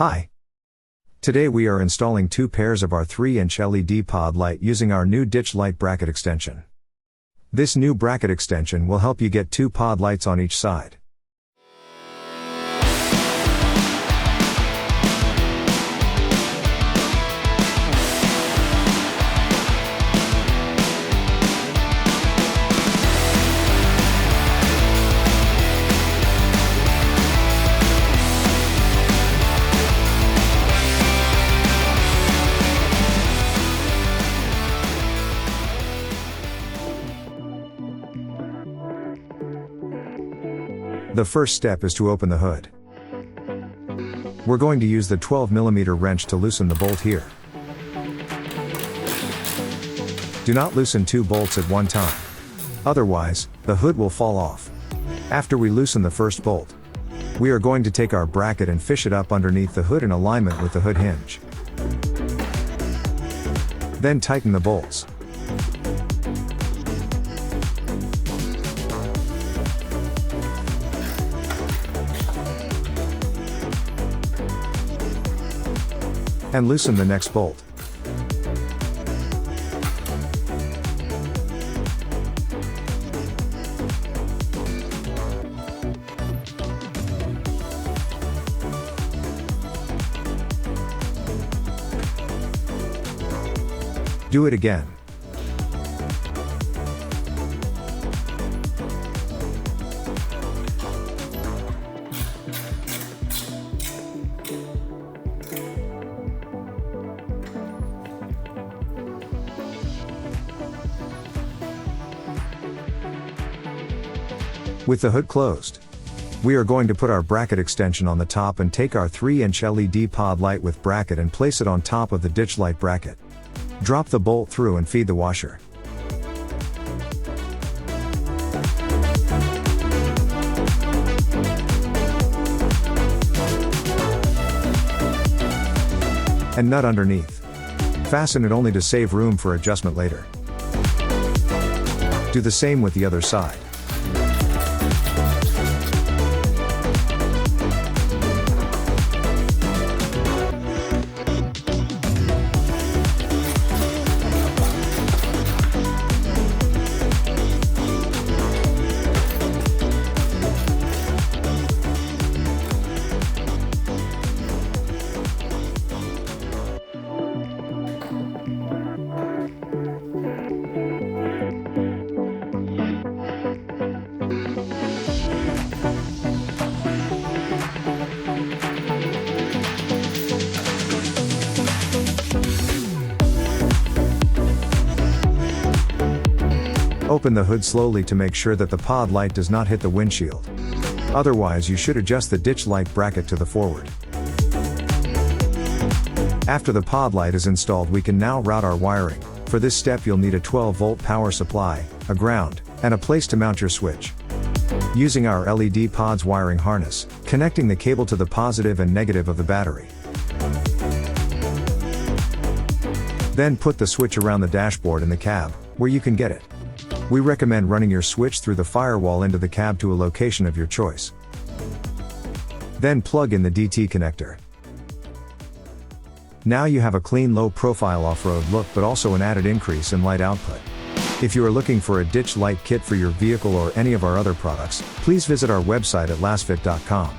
Hi. Today we are installing 2 pairs of our 3-inch LED pod light using our new ditch light bracket extension. This new bracket extension will help you get 2 pod lights on each side. The first step is to open the hood. We're going to use the 12mm wrench to loosen the bolt here. Do not loosen 2 bolts at one time. Otherwise, the hood will fall off. After we loosen the first bolt, we are going to take our bracket and fish it up underneath the hood in alignment with the hood hinge. Then tighten the bolts. And loosen the next bolt. Do it again. With the hood closed, we are going to put our bracket extension on the top and take our 3-inch LED pod light with bracket and place it on top of the ditch light bracket. Drop the bolt through and feed the washer. And nut underneath. Fasten it only to save room for adjustment later. Do the same with the other side. Open the hood slowly to make sure that the pod light does not hit the windshield. Otherwise, you should adjust the ditch light bracket to the forward. After the pod light is installed, we can now route our wiring. For this step you'll need a 12-volt power supply, a ground, and a place to mount your switch. Using our LED pod's wiring harness, connecting the cable to the positive and negative of the battery. Then put the switch around the dashboard in the cab, where you can get it. We recommend running your switch through the firewall into the cab to a location of your choice. Then plug in the DT connector. Now you have a clean low-profile off-road look, but also an added increase in light output. If you are looking for a ditch light kit for your vehicle or any of our other products, please visit our website at lasfit.com.